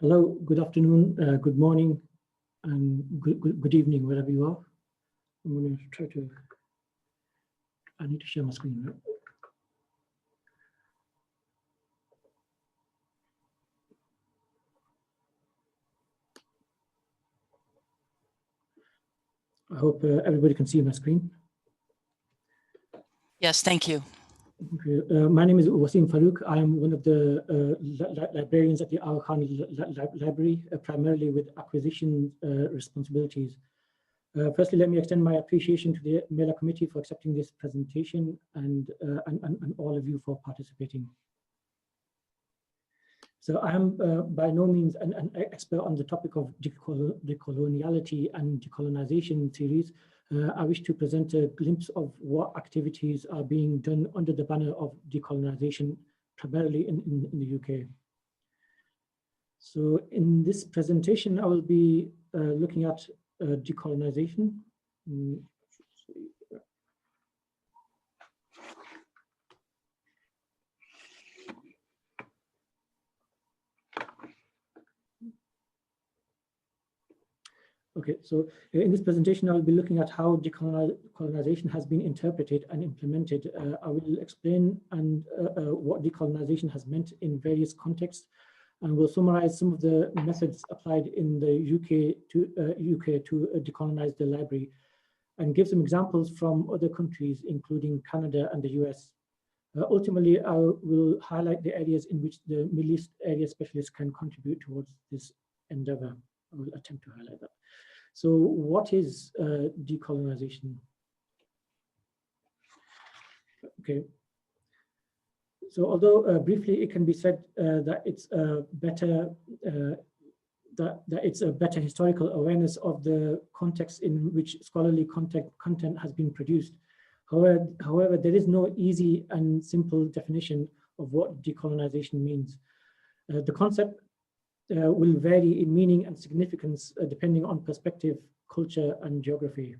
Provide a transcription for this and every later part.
Hello, good afternoon, good morning, and good evening, wherever you are. I'm going to try to, I need to share my screen. Right? I hope everybody can see my screen. Yes, thank you. My name is Waseem Farooq. I am one of the librarians at the Aga Khan Library, primarily with acquisition responsibilities. Firstly, let me extend my appreciation to the MELA committee for accepting this presentation and all of you for participating. So I am by no means an expert on the topic of decoloniality and decolonization theories. I wish to present a glimpse of what activities are being done under the banner of decolonization, primarily in the UK. So in this presentation, I will be looking at decolonization. Okay, so in this presentation, I will be looking at how decolonization has been interpreted and implemented. I will explain what decolonization has meant in various contexts, and will summarize some of the methods applied in the UK to decolonize the library, and give some examples from other countries, including Canada and the US. Ultimately, I will highlight the areas in which the Middle East area specialists can contribute towards this endeavor. I will attempt to highlight that. So what is decolonization? Okay. So although briefly it can be said that it's a better it's a better historical awareness of the context in which scholarly content has been produced. However, there is no easy and simple definition of what decolonization means. The concept will vary in meaning and significance depending on perspective, culture, and geography.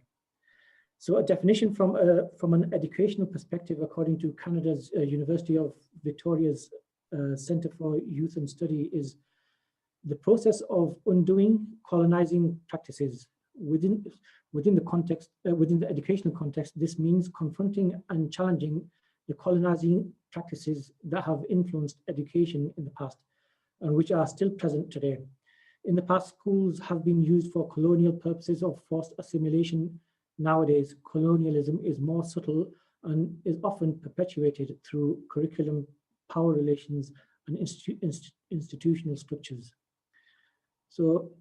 So a definition from an educational perspective, according to Canada's University of Victoria's Centre for Youth and Study, is the process of undoing colonizing practices. Within the educational context, this means confronting and challenging the colonizing practices that have influenced education in the past, and which are still present today. In the past, schools have been used for colonial purposes of forced assimilation. Nowadays, colonialism is more subtle and is often perpetuated through curriculum, power relations, and institutional structures. So,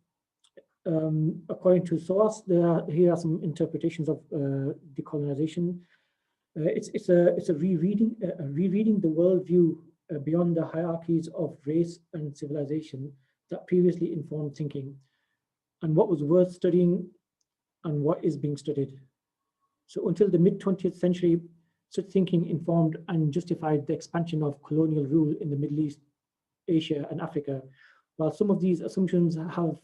according to SOAS, here are some interpretations of decolonization. It's a rereading the worldview beyond the hierarchies of race and civilization that previously informed thinking, and what was worth studying and what is being studied. So until the mid-20th century, such thinking informed and justified the expansion of colonial rule in the Middle East, Asia, and Africa. While some of these assumptions have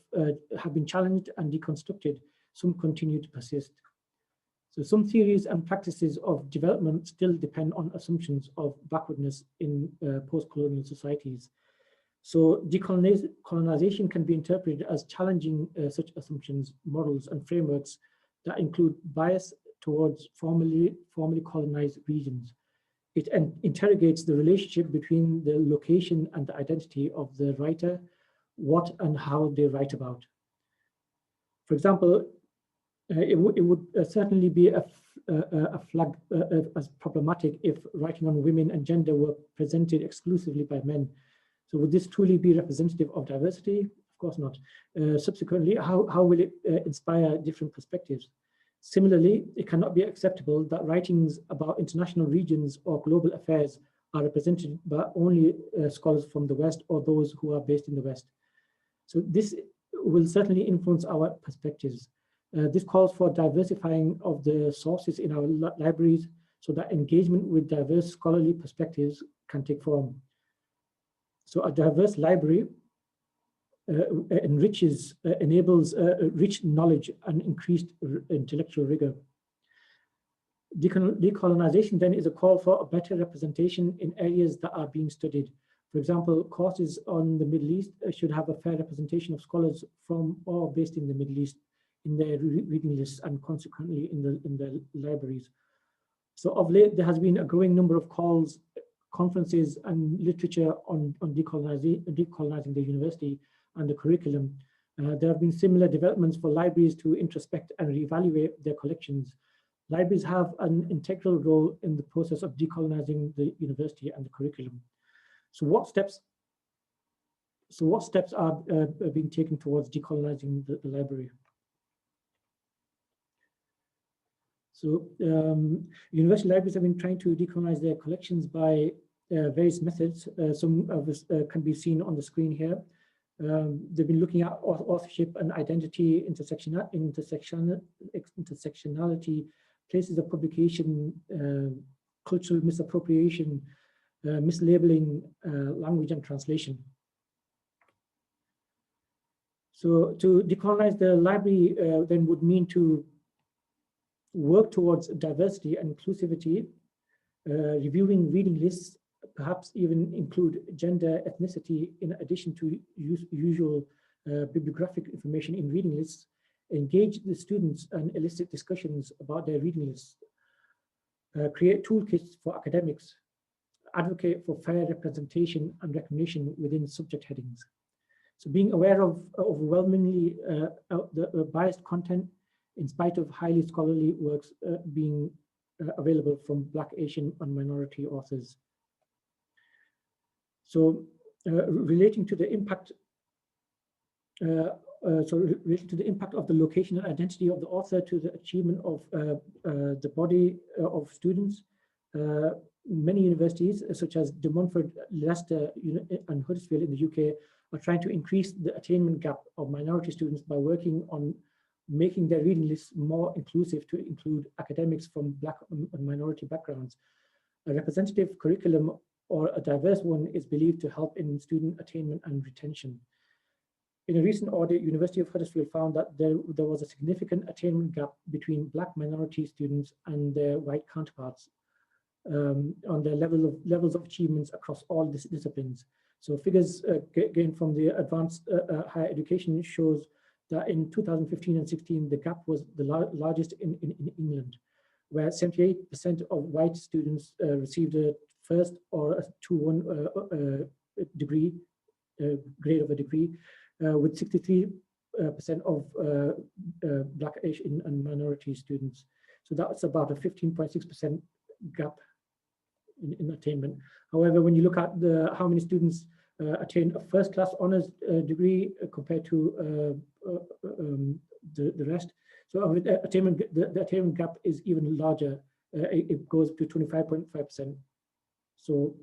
been challenged and deconstructed, some continue to persist. So some theories and practices of development still depend on assumptions of backwardness in post-colonial societies. So decolonization can be interpreted as challenging such assumptions, models, and frameworks that include bias towards formerly colonized regions. It interrogates the relationship between the location and the identity of the writer, what and how they write about. For example, it would certainly be a flag as problematic if writing on women and gender were presented exclusively by men. So would this truly be representative of diversity? Of course not. Subsequently, how will it inspire different perspectives? Similarly, it cannot be acceptable that writings about international regions or global affairs are represented by only scholars from the West or those who are based in the West. So this will certainly influence our perspectives. This calls for diversifying of the sources in our libraries so that engagement with diverse scholarly perspectives can take form. So a diverse library enables rich knowledge and increased intellectual rigor. Decolonization then is a call for a better representation in areas that are being studied. For example, courses on the Middle East should have a fair representation of scholars from or based in the Middle East in their reading lists and consequently in the libraries. So of late, there has been a growing number of calls, conferences and literature on decolonizing the university and the curriculum. There have been similar developments for libraries to introspect and reevaluate their collections. Libraries have an integral role in the process of decolonizing the university and the curriculum. So what steps are being taken towards decolonizing the library? So university libraries have been trying to decolonize their collections by various methods. Some of this can be seen on the screen here. They've been looking at authorship and identity, intersectionality, places of publication, cultural misappropriation, mislabeling, language and translation. So to decolonize the library then would mean to work towards diversity and inclusivity, reviewing reading lists, perhaps even include gender, ethnicity, in addition to usual bibliographic information in reading lists, engage the students and elicit discussions about their reading lists, create toolkits for academics, advocate for fair representation and recognition within subject headings. So being aware of overwhelmingly the biased content in spite of highly scholarly works being available from Black, Asian and minority authors. So relating to the impact of the location and identity of the author to the achievement of the body of students, many universities such as De Montfort, Leicester and Huddersfield in the UK are trying to increase the attainment gap of minority students by working on making their reading lists more inclusive to include academics from Black and minority backgrounds. A representative curriculum or a diverse one is believed to help in student attainment and retention. In a recent audit, University of Huddersfield found that there was a significant attainment gap between Black minority students and their white counterparts on their levels of achievements across all disciplines. So figures gained from the advanced higher education shows that in 2015 and 16, the gap was the largest in England, where 78% of white students received a first or a 2-1 degree, grade of a degree, with 63% of Black, Asian and minority students. So that's about a 15.6% gap in attainment. However, when you look at how many students attain a first-class honors degree compared to the rest, so the attainment gap is even larger. It goes to 25.5%. So,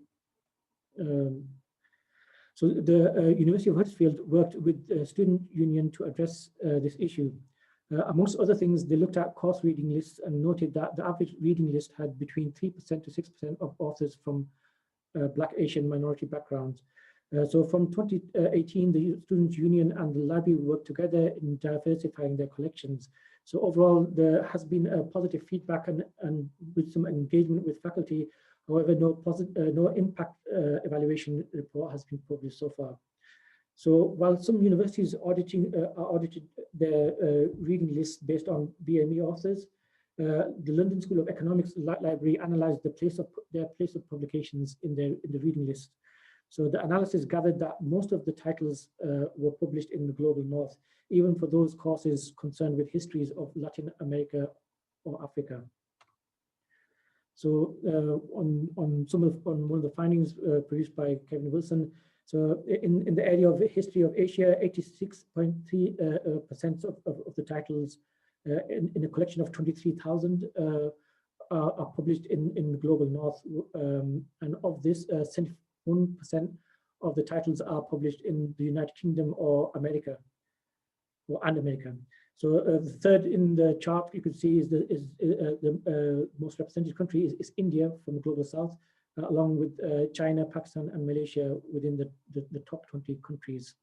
the University of Huddersfield worked with the student union to address this issue. Amongst other things, they looked at course reading lists and noted that the average reading list had between 3% to 6% of authors from Black, Asian, minority backgrounds. So from 2018, the Students' Union and the library worked together in diversifying their collections. So overall, there has been a positive feedback and with some engagement with faculty. However, no impact evaluation report has been published so far. So while some universities audited their reading lists based on BME authors, the London School of Economics Library analysed their place of publications in the reading list. So the analysis gathered that most of the titles were published in the global north, even for those courses concerned with histories of Latin America or Africa. So on one of the findings produced by Kevin Wilson, so in the area of history of Asia, 86.3% of the titles in a collection of 23,000 are published in the global north, and of this, 71% of the titles are published in the United Kingdom or America, and America. So the third in the chart you can see is the most represented country is India from the global south, along with China, Pakistan, and Malaysia within the top 20 countries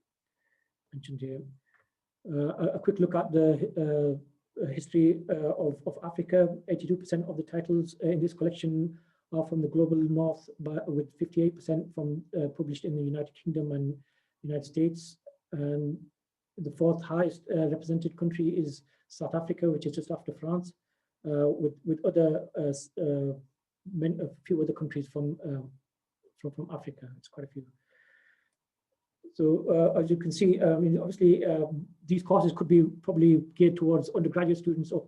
mentioned here. A quick look at the history of Africa. 82% of the titles in this collection are from the global north, with 58% from published in the United Kingdom and United States. And the fourth highest represented country is South Africa, which is just after France, with other a few other countries from Africa. It's quite a few. So as you can see, I mean, obviously these courses could be probably geared towards undergraduate students or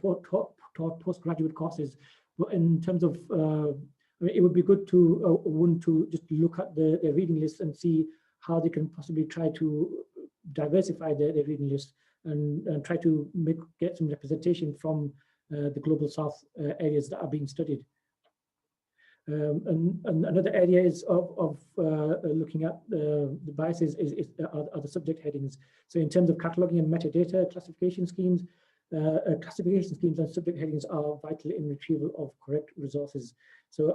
postgraduate courses. But in terms of, I mean, it would be good to one to just look at their reading list and see how they can possibly try to diversify their reading list and try to get some representation from the global south areas that are being studied. And another area is of looking at the biases are the subject headings. So in terms of cataloging and metadata classification schemes and subject headings are vital in retrieval of correct resources. So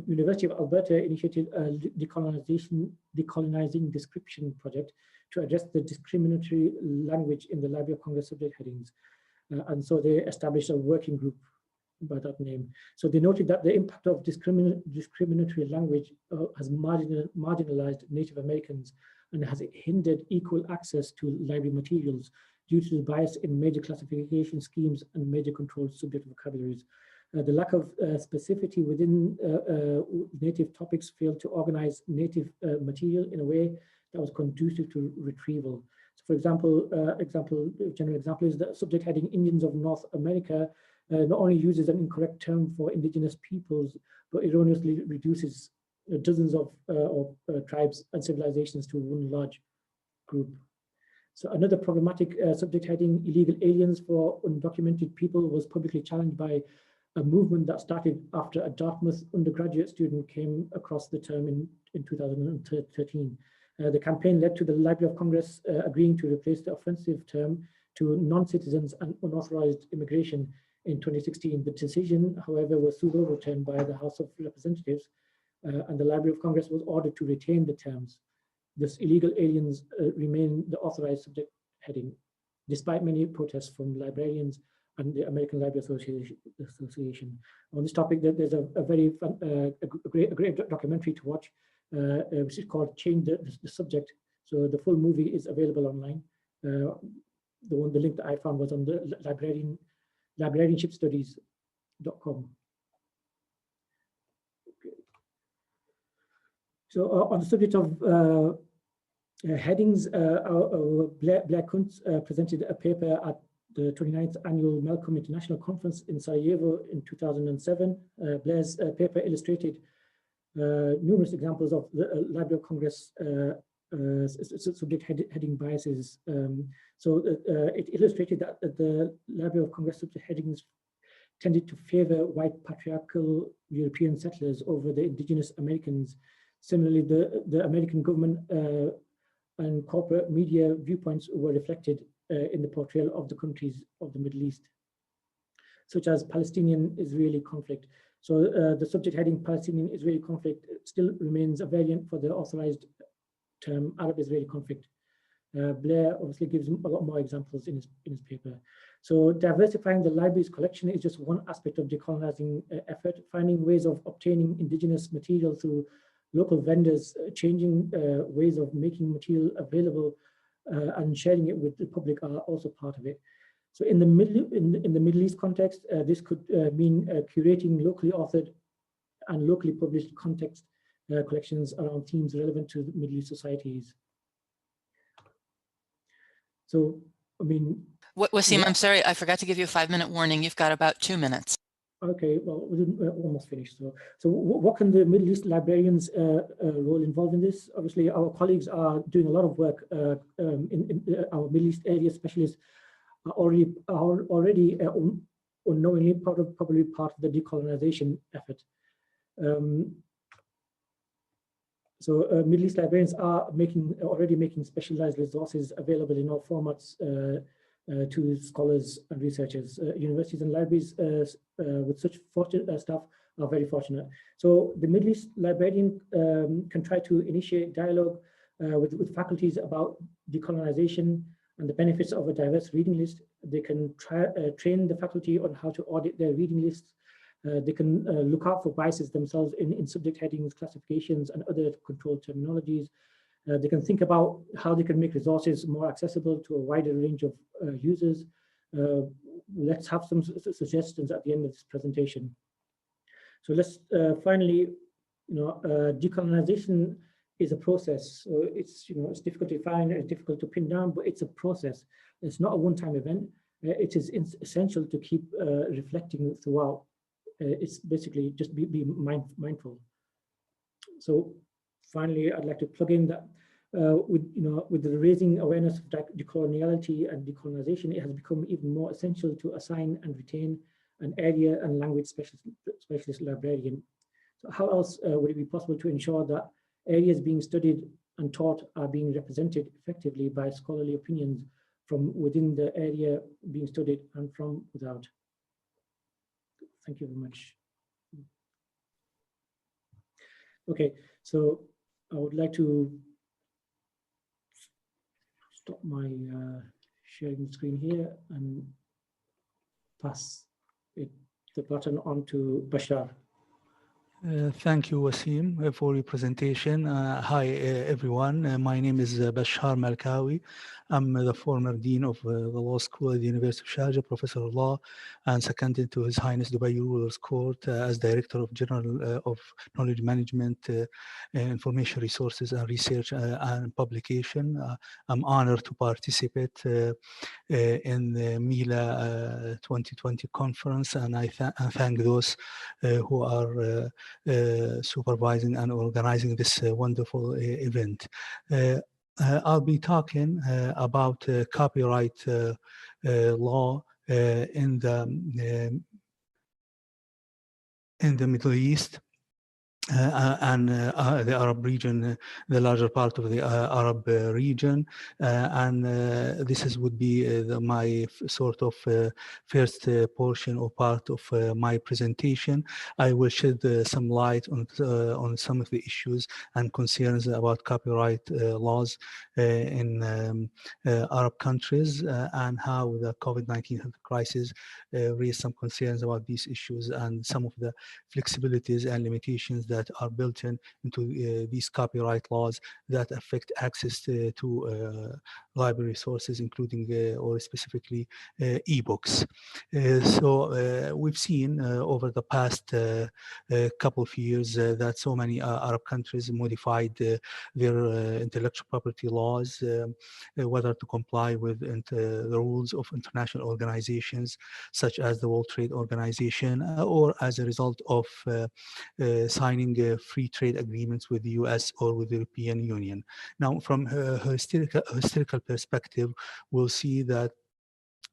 University of Alberta initiated a Decolonizing description project to address the discriminatory language in the Library of Congress subject headings. And so they established a working group by that name. So they noted that the impact of discriminatory language has marginalized Native Americans and has hindered equal access to library materials due to the bias in major classification schemes and major controlled subject vocabularies. The lack of specificity within Native topics failed to organize Native material in a way that was conducive to retrieval. So for example, general example is the subject heading Indians of North America not only uses an incorrect term for indigenous peoples, but erroneously reduces dozens of tribes and civilizations to one large group. So another problematic subject heading, illegal aliens for undocumented people, was publicly challenged by a movement that started after a Dartmouth undergraduate student came across the term in 2013. The campaign led to the Library of Congress agreeing to replace the offensive term to non-citizens and unauthorized immigration in 2016. The decision, however, was soon overturned by the House of Representatives, and the Library of Congress was ordered to retain the terms. Thus, illegal aliens remain the authorized subject heading, despite many protests from librarians and the American Library Association. On this topic, there's a very great documentary to watch, which is called Change the Subject. So the full movie is available online. The link that I found was on the librarianshipstudies.com. Okay. So on the subject of headings, Blair Kuntz presented a paper at the 29th Annual Malcolm International Conference in Sarajevo in 2007. Blair's paper illustrated numerous examples of the Library of Congress subject heading biases. It illustrated that the Library of Congress subject headings tended to favor white patriarchal European settlers over the indigenous Americans. Similarly, the American government and corporate media viewpoints were reflected in the portrayal of the countries of the Middle East, such as Palestinian-Israeli conflict. So the subject heading Palestinian-Israeli conflict still remains a variant for the authorized term Arab-Israeli conflict. Blair obviously gives a lot more examples in his paper. So diversifying the library's collection is just one aspect of decolonizing effort. Finding ways of obtaining indigenous material through local vendors, changing ways of making material available and sharing it with the public are also part of it. So in the Middle East context, this could mean curating locally authored and locally published context collections around themes relevant to the Middle East societies. So, I mean... Waseem, I'm sorry, I forgot to give you a 5-minute warning. You've got about 2 minutes. Okay, well, we're almost finished. So what can the Middle East librarians' role involve in this? Obviously, our colleagues are doing a lot of work in our Middle East area specialists are already unknowingly probably part of the decolonization effort. Middle East librarians are already making specialized resources available in all formats to scholars and researchers. Universities and libraries with such fortunate staff are very fortunate. So the Middle East librarian can try to initiate dialogue with faculties about decolonization and the benefits of a diverse reading list. They can train the faculty on how to audit their reading lists, They can look out for biases themselves in subject headings, classifications, and other controlled terminologies. They can think about how they can make resources more accessible to a wider range of users. Let's have some suggestions at the end of this presentation. So let's finally, decolonization is a process. So it's, it's difficult to define, it's difficult to pin down, but it's a process. It's not a one-time event. It is essential to keep reflecting throughout. It's basically just be mindful. So finally, I'd like to plug in that with the raising awareness of decoloniality and decolonization, it has become even more essential to assign and retain an area and language specialist librarian. So how else would it be possible to ensure that areas being studied and taught are being represented effectively by scholarly opinions from within the area being studied and from without? Thank you very much. Okay, so I would like to stop my sharing the screen here and pass the button on to Bashar. Thank you, Waseem, for your presentation. Hi, everyone. My name is Bashar Malkawi. I'm the former Dean of the Law School at the University of Sharjah, Professor of Law, and seconded to His Highness Dubai Ruler's Court as Director of General of Knowledge Management, Information Resources and Research and Publication. I'm honored to participate in the MELA 2020 conference, and I thank those who are supervising and organizing this wonderful event. I'll be talking about copyright law in the Middle East. And the Arab region, the larger part of the Arab region, and this would be my sort of first portion or part of my presentation. I will shed some light on some of the issues and concerns about copyright laws in Arab countries and how the COVID-19 health crisis raised some concerns about these issues and some of the flexibilities and limitations that are built into these copyright laws that affect access to library resources, including or specifically ebooks. So we've seen over the past couple of years that so many Arab countries modified their intellectual property laws, whether to comply with the rules of international organizations such as the World Trade Organization, or as a result of signing free trade agreements with the US or with the European Union. Now, from a historical perspective, we'll see that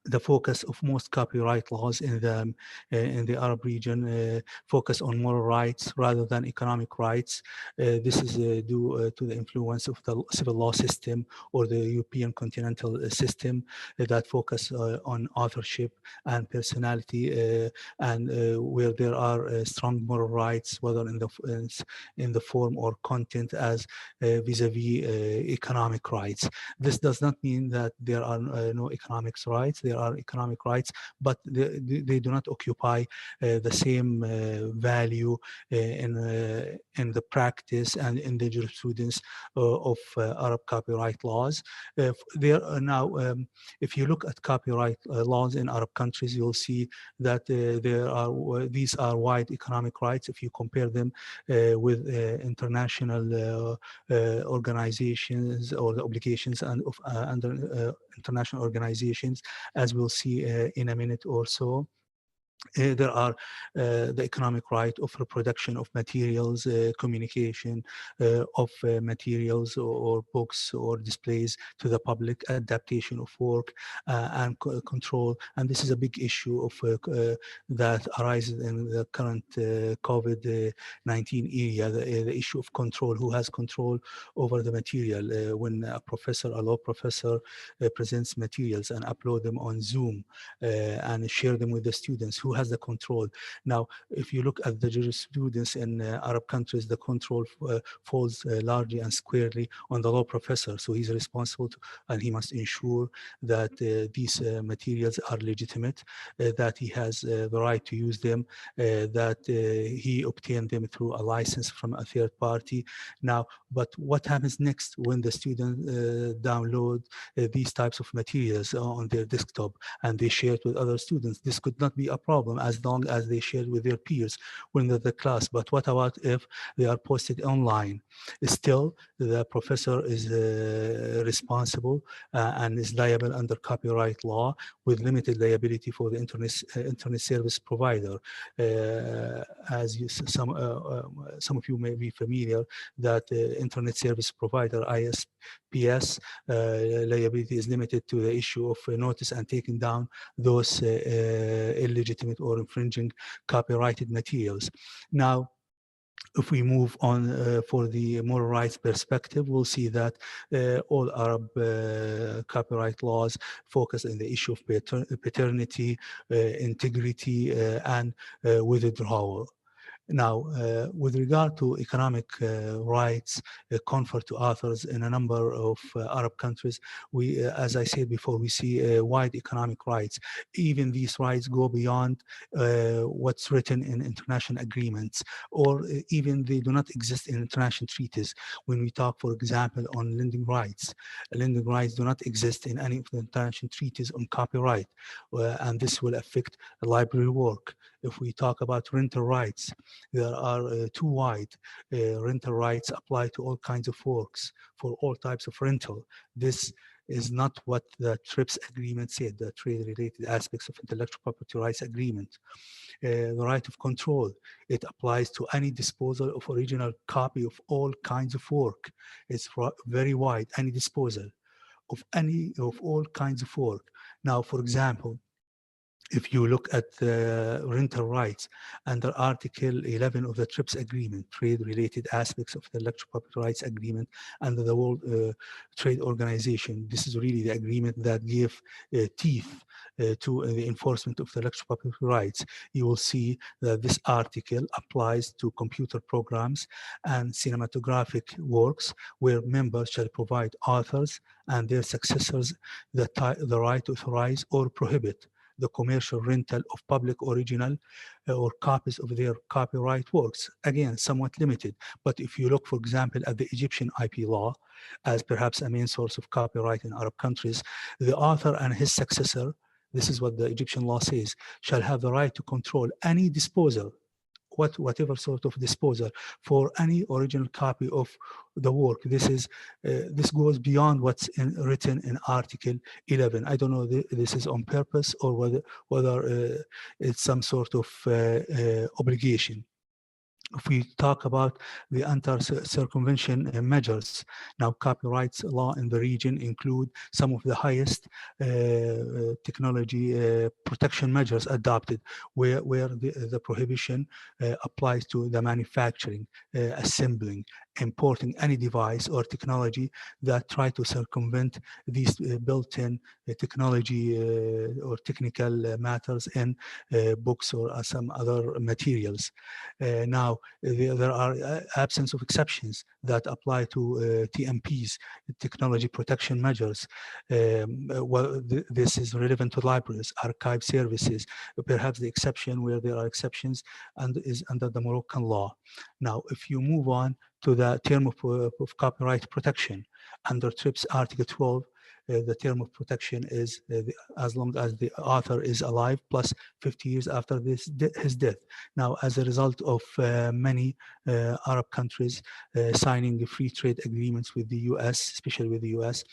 the focus of most copyright laws in the Arab region focus on moral rights rather than economic rights. This is due to the influence of the civil law system or the European continental system that focus on authorship and personality, and where there are strong moral rights, whether in the form or content, as vis-a-vis economic rights. This does not mean that there are no economic rights. There are economic rights, but they do not occupy the same value in the practice and in the jurisprudence of Arab copyright laws. There are now, if you look at copyright laws in Arab countries, you'll see that these are wide economic rights. If you compare them with international organizations or the obligations and of under international organizations, as we'll see in a minute or so. There are the economic right of reproduction of materials, communication of materials or books or displays to the public, adaptation of work and control. And this is a big issue of that arises in the current COVID-19 area, the issue of control. Who has control over the material? When a law professor presents materials and upload them on Zoom and share them with the students, Who has the control? Now, if you look at the jurisprudence in Arab countries, the control falls largely and squarely on the law professor. So he's responsible to, and he must ensure that these materials are legitimate, that he has the right to use them, that he obtained them through a license from a third party. Now, but what happens next when the student download these types of materials on their desktop and they share it with other students? This could not be a problem as long as they share with their peers when they're the class. But what about if they are posted online? Still, the professor is responsible and is liable under copyright law with limited liability for the internet service provider. As you, some of you may be familiar that the internet service provider, ISPs, liability is limited to the issue of notice and taking down those illegitimate or infringing copyrighted materials. Now, if we move on for the moral rights perspective, we'll see that all Arab copyright laws focus on the issue of paternity, integrity, and withdrawal. Now, with regard to economic rights conferred to authors in a number of Arab countries, we, as I said before, we see wide economic rights. Even these rights go beyond what's written in international agreements, or even they do not exist in international treaties. When we talk, for example, on lending rights do not exist in any of the international treaties on copyright, and this will affect library work. If we talk about rental rights, there are too wide. Rental rights apply to all kinds of works for all types of rental. This is not what the TRIPS agreement said, the trade-related aspects of intellectual property rights agreement. The right of control, it applies to any disposal of original copy of all kinds of work. It's very wide, any disposal of all kinds of work. Now, for example, if you look at the rental rights under Article 11 of the TRIPS agreement, trade-related aspects of the intellectual property rights agreement under the World Trade Organization, this is really the agreement that gave teeth to the enforcement of the intellectual property rights. You will see that this article applies to computer programs and cinematographic works where members shall provide authors and their successors the right to authorize or prohibit the commercial rental of public original or copies of their copyright works. Again, somewhat limited. But if you look, for example, at the Egyptian IP law, as perhaps a main source of copyright in Arab countries, the author and his successor, this is what the Egyptian law says, shall have the right to control any disposal, whatever sort of disposal, for any original copy of the work. This goes beyond what's written in Article 11. I don't know if this is on purpose or whether it's some sort of obligation. If we talk about the anti-circumvention measures, now copyright law in the region include some of the highest technology protection measures adopted, where the prohibition applies to the manufacturing, assembling, importing any device or technology that try to circumvent these built-in technology or technical matters in books or some other materials. Now, there are absence of exceptions that apply to TMPs, technology protection measures. Well, this is relevant to libraries, archive services, perhaps the exception where there are exceptions and is under the Moroccan law. Now, if you move on to the term of copyright protection, under TRIPS Article 12, the term of protection is as long as the author is alive plus 50 years after his death. Now, as a result of many Arab countries signing free trade agreements with the US, especially with the US,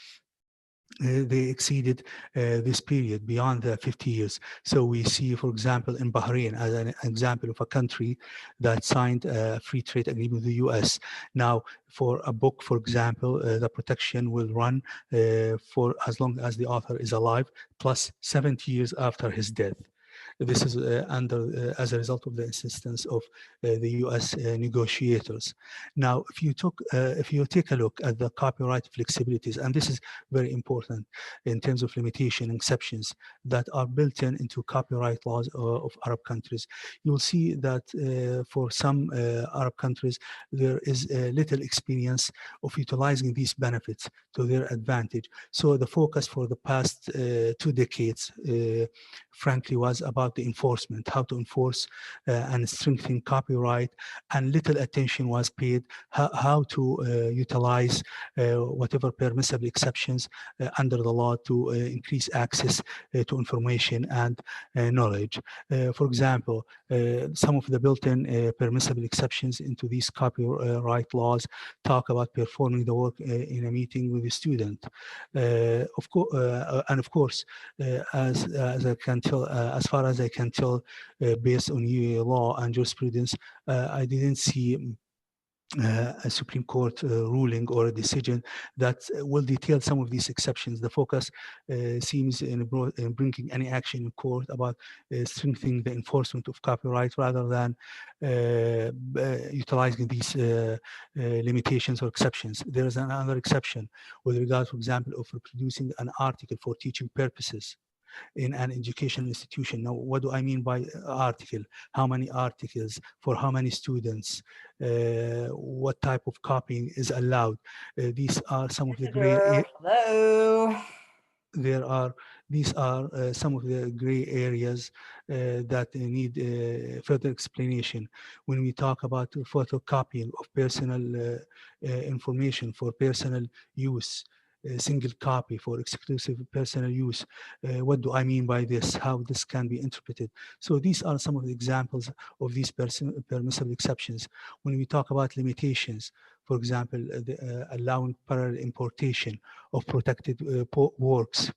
they exceeded this period beyond the 50 years. So we see, for example, in Bahrain, as an example of a country that signed a free trade agreement with the US. Now, for a book, for example, the protection will run for as long as the author is alive, plus 70 years after his death. This is as a result of the insistence of the U.S. Negotiators. Now, if you take a look at the copyright flexibilities, and this is very important in terms of limitation and exceptions that are built into copyright laws of Arab countries, you will see that for some Arab countries, there is little experience of utilizing these benefits to their advantage. So the focus for the past 2 decades, frankly, was about the enforcement, how to enforce and strengthen copyright, and little attention was paid how to utilize whatever permissible exceptions under the law to increase access to information and knowledge. For example, some of the built-in permissible exceptions into these copyright laws talk about performing the work in a meeting with a student. Of course, as I can tell, as far as I can tell, based on law and jurisprudence, I didn't see a Supreme Court ruling or a decision that will detail some of these exceptions. The focus seems in bringing any action in court about strengthening the enforcement of copyright rather than utilizing these limitations or exceptions. There is another exception with regard, for example, of reproducing an article for teaching purposes in an educational institution. Now, what do I mean by article? How many articles? For how many students? What type of copying is allowed? These are some of the gray. Hello. These are some of the gray areas that need further explanation. When we talk about photocopying of personal information for personal use, single copy for exclusive personal use. What do I mean by this? How this can be interpreted? So these are some of the examples of these permissible exceptions. When we talk about limitations, for example, allowing parallel importation of protected works,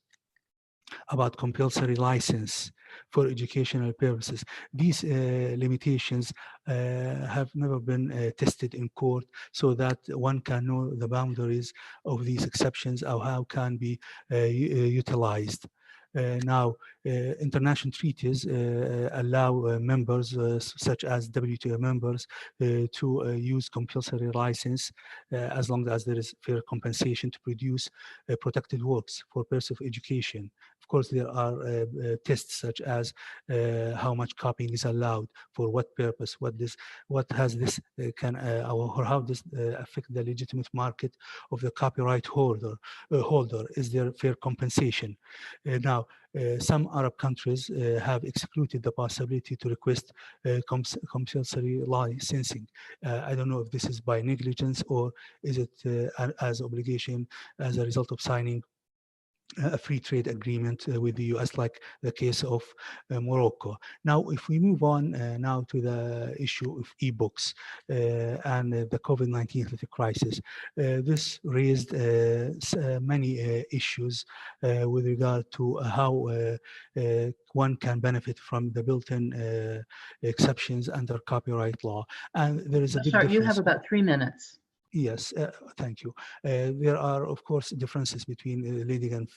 about compulsory license for educational purposes. These limitations have never been tested in court so that one can know the boundaries of these exceptions or how can be utilized. Now, international treaties allow members such as WTO members to use compulsory license as long as there is fair compensation to produce protected works for purpose of education. Of course, there are tests such as how much copying is allowed, for what purpose, what has this or how this affect the legitimate market of the copyright holder. Is there fair compensation? Now, some Arab countries have excluded the possibility to request compulsory licensing. I don't know if this is by negligence or is it as obligation as a result of signing a free trade agreement with the US, like the case of Morocco. Now, if we move on now to the issue of ebooks and the COVID-19 crisis, this raised many issues with regard to how one can benefit from the built-in exceptions under copyright law. And there is a big difference. You have about 3 minutes. Yes, thank you. There are, of course, differences between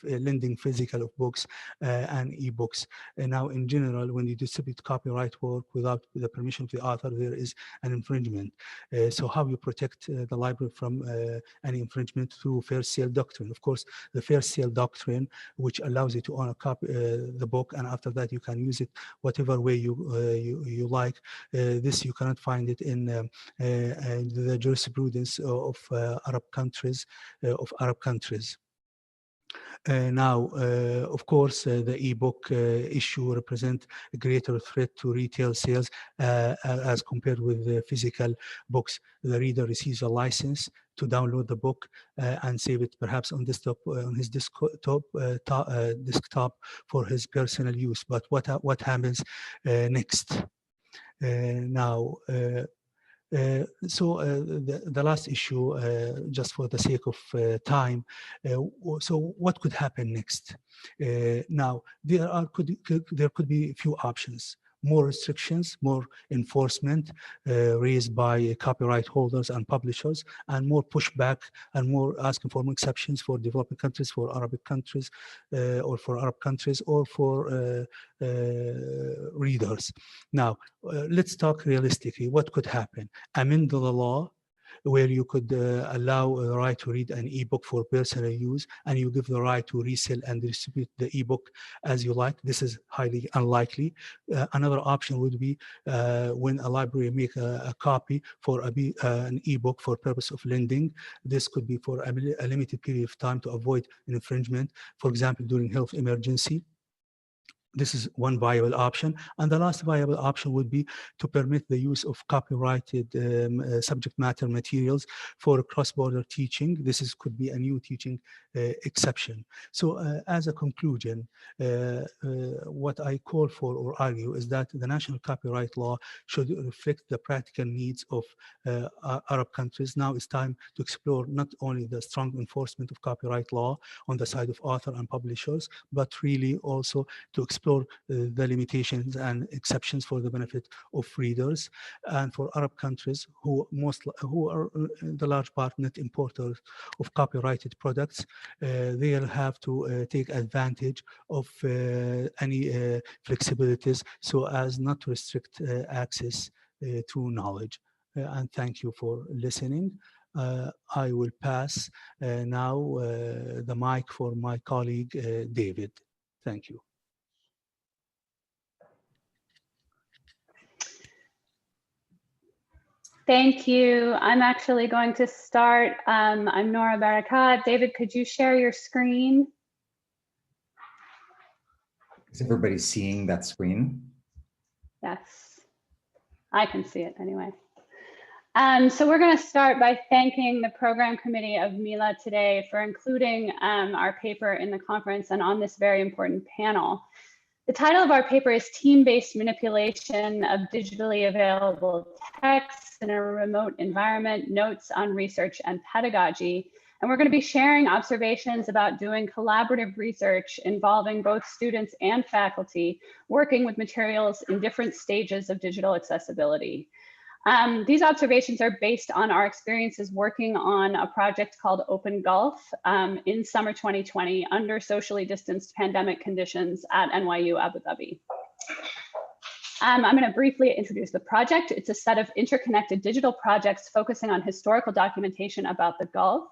lending physical of books and e-books. And now, in general, when you distribute copyright work without the permission of the author, there is an infringement. So how you protect the library from any infringement? Through fair sale doctrine. Of course, the fair sale doctrine, which allows you to own a copy, the book, and after that you can use it whatever way you like. This you cannot find it in the jurisprudence of Arab countries. Now, of course, the ebook issue represents a greater threat to retail sales as compared with the physical books. The reader receives a license to download the book and save it perhaps on his desktop for his personal use. But what happens next? Now. The last issue, just for the sake of time, so what could happen next? Now, there could be a few options. more restrictions, more enforcement raised by copyright holders and publishers, and more pushback and more asking for more exceptions for developing countries, for Arabic countries, or for Arab countries, or for readers. Now, let's talk realistically. What could happen? Amend the law where you could allow the right to read an ebook for personal use, and you give the right to resell and distribute the ebook as you like. This is highly unlikely. Another option would be when a library make a copy for an ebook for purpose of lending. This could be for a limited period of time to avoid an infringement, for example, during health emergency. This is one viable option. And the last viable option would be to permit the use of copyrighted subject matter materials for cross-border teaching. This could be a new teaching exception. So as a conclusion, what I call for or argue is that the national copyright law should reflect the practical needs of Arab countries. Now it's time to explore not only the strong enforcement of copyright law on the side of author and publishers, but really also to explore the limitations and exceptions for the benefit of readers. And for Arab countries who are the large part net importers of copyrighted products, they'll have to take advantage of any flexibilities so as not to restrict access to knowledge. And thank you for listening. I will pass now the mic for my colleague, David. Thank you. Thank you. I'm actually going to start. I'm Nora Barakat. David, could you share your screen? Is everybody seeing that screen? Yes, I can see it anyway. So we're going to start by thanking the program committee of MELA today for including our paper in the conference and on this very important panel. The title of our paper is Team-Based Manipulation of Digitally Available Texts in a Remote Environment, Notes on Research and Pedagogy. And we're going to be sharing observations about doing collaborative research involving both students and faculty working with materials in different stages of digital accessibility. These observations are based on our experiences working on a project called Open Gulf in summer 2020 under socially distanced pandemic conditions at NYU Abu Dhabi. I'm going to briefly introduce the project. It's a set of interconnected digital projects focusing on historical documentation about the Gulf.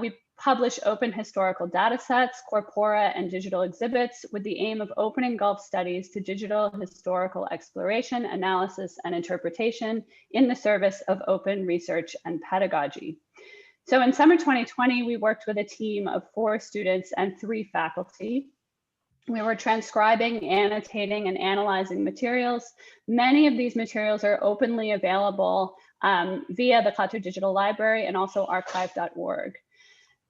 We publish open historical data sets, corpora, and digital exhibits with the aim of opening Gulf studies to digital historical exploration, analysis, and interpretation in the service of open research and pedagogy. So in summer 2020, we worked with a team of 4 students and 3 faculty. We were transcribing, annotating, and analyzing materials. Many of these materials are openly available via the Qatar Digital Library and also archive.org.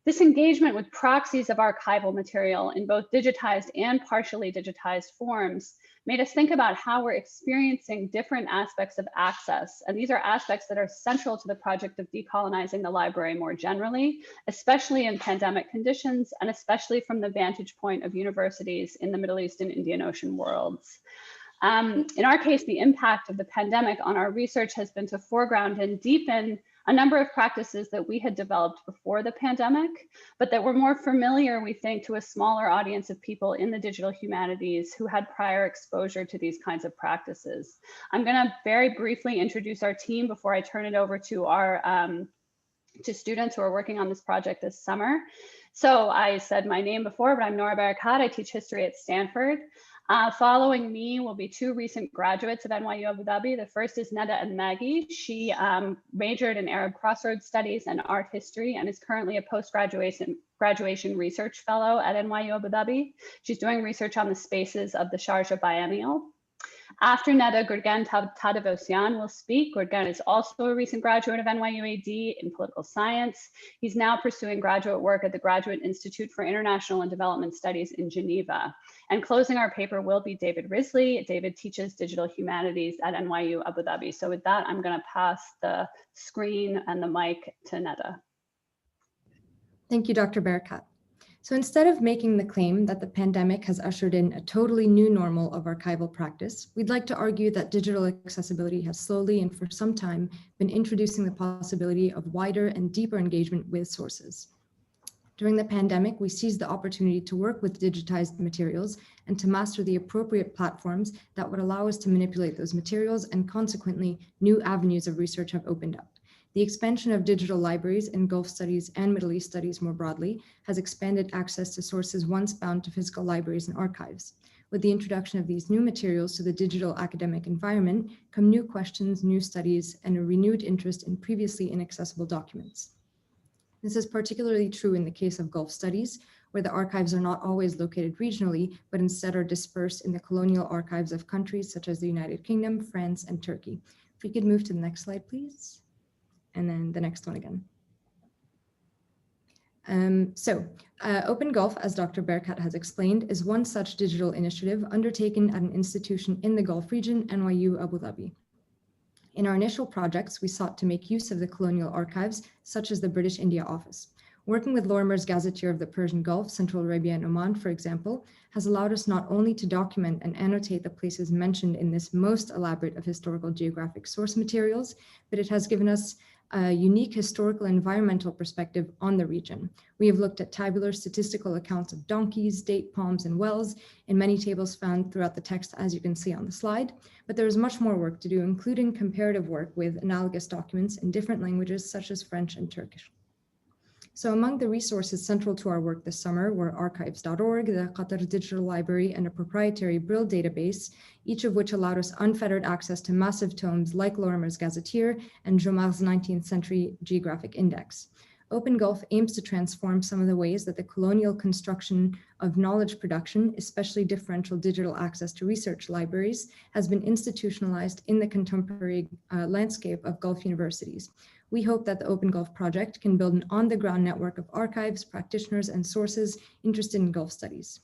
This engagement with proxies of archival material in both digitized and partially digitized forms made us think about how we're experiencing different aspects of access. And these are aspects that are central to the project of decolonizing the library more generally, especially in pandemic conditions, and especially from the vantage point of universities in the Middle East and Indian Ocean worlds. In our case, the impact of the pandemic on our research has been to foreground and deepen a number of practices that we had developed before the pandemic, but that were more familiar, we think, to a smaller audience of people in the digital humanities who had prior exposure to these kinds of practices. I'm going to very briefly introduce our team before I turn it over to our to students who are working on this project this summer. So I said my name before, but I'm Nora Barakat. I teach history at Stanford. Following me will be 2 recent graduates of NYU Abu Dhabi. The first is Ammagui. She majored in Arab Crossroads Studies and Art History and is currently a post-graduation research fellow at NYU Abu Dhabi. She's doing research on the spaces of the Sharjah Biennial. After Neda, Gurgen Tadevosyan will speak. Gurgen is also a recent graduate of NYU AD in political science. He's now pursuing graduate work at the Graduate Institute for International and Development Studies in Geneva. And closing our paper will be David Wrisley. David teaches digital humanities at NYU Abu Dhabi. So with that, I'm going to pass the screen and the mic to Neda. Thank you, Dr. Barakat. So instead of making the claim that the pandemic has ushered in a totally new normal of archival practice, we'd like to argue that digital accessibility has slowly and for some time been introducing the possibility of wider and deeper engagement with sources. During the pandemic, we seized the opportunity to work with digitized materials and to master the appropriate platforms that would allow us to manipulate those materials, and consequently, new avenues of research have opened up. The expansion of digital libraries in Gulf studies and Middle East studies more broadly has expanded access to sources once bound to physical libraries and archives. With the introduction of these new materials to the digital academic environment come new questions, new studies, and a renewed interest in previously inaccessible documents. This is particularly true in the case of Gulf studies, where the archives are not always located regionally, but instead are dispersed in the colonial archives of countries such as the United Kingdom, France, and Turkey. If we could move to the next slide, please. And then the next one again. Open Gulf, as Dr. Barakat has explained, is one such digital initiative undertaken at an institution in the Gulf region, NYU Abu Dhabi. In our initial projects, we sought to make use of the colonial archives, such as the British India Office. Working with Lorimer's Gazetteer of the Persian Gulf, Central Arabia, and Oman, for example, has allowed us not only to document and annotate the places mentioned in this most elaborate of historical geographic source materials, but it has given us a unique historical and environmental perspective on the region. We have looked at tabular statistical accounts of donkeys, date palms, and wells in many tables found throughout the text, as you can see on the slide, but there is much more work to do, including comparative work with analogous documents in different languages such as French and Turkish. So among the resources central to our work this summer were archives.org, the Qatar Digital Library, and a proprietary Brill database, each of which allowed us unfettered access to massive tomes like Lorimer's Gazetteer and Jomar's 19th Century Geographic Index. Open Gulf aims to transform some of the ways that the colonial construction of knowledge production, especially differential digital access to research libraries, has been institutionalized in the contemporary landscape of Gulf universities. We hope that the Open Gulf project can build an on-the-ground network of archives, practitioners, and sources interested in Gulf studies.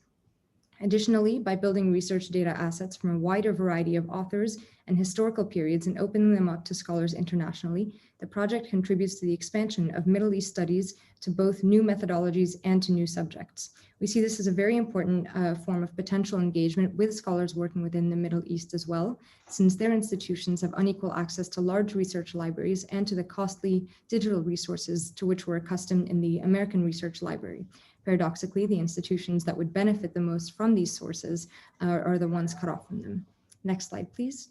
Additionally, by building research data assets from a wider variety of authors and historical periods and opening them up to scholars internationally, the project contributes to the expansion of Middle East studies to both new methodologies and to new subjects. We see this as a very important form of potential engagement with scholars working within the Middle East as well, since their institutions have unequal access to large research libraries and to the costly digital resources to which we're accustomed in the American Research Library. Paradoxically, the institutions that would benefit the most from these sources are the ones cut off from them. Next slide, please.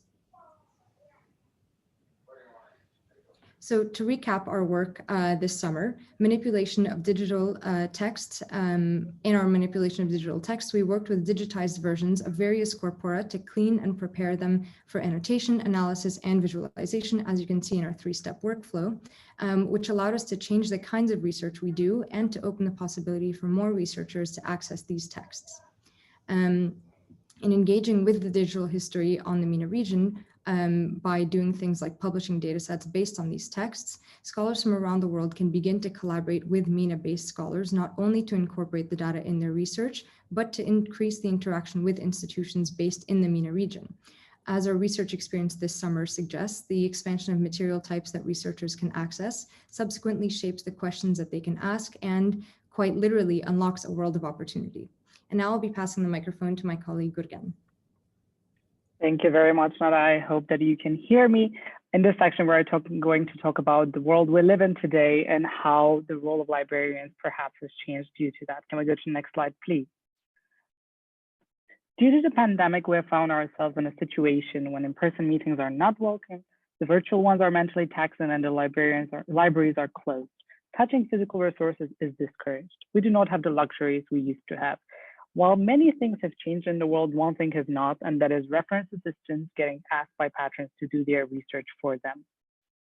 So to recap our work this summer, manipulation of digital text. In our manipulation of digital text, we worked with digitized versions of various corpora to clean and prepare them for annotation, analysis, and visualization, as you can see in our three-step workflow, which allowed us to change the kinds of research we do and to open the possibility for more researchers to access these texts. In engaging with the digital history on the MENA region, by doing things like publishing data sets based on these texts, scholars from around the world can begin to collaborate with MENA-based scholars, not only to incorporate the data in their research, but to increase the interaction with institutions based in the MENA region. As our research experience this summer suggests, the expansion of material types that researchers can access subsequently shapes the questions that they can ask and quite literally unlocks a world of opportunity. And now I'll be passing the microphone to my colleague Gurgen. Thank you very much, Nora. I hope that you can hear me. In this section, we're going to talk about the world we live in today and how the role of librarians perhaps has changed due to that. Can we go to the next slide, please? Due to the pandemic, we have found ourselves in a situation when in-person meetings are not welcome, the virtual ones are mentally taxing, and the libraries are closed. Touching physical resources is discouraged. We do not have the luxuries we used to have. While many things have changed in the world, one thing has not, and that is reference assistants getting asked by patrons to do their research for them.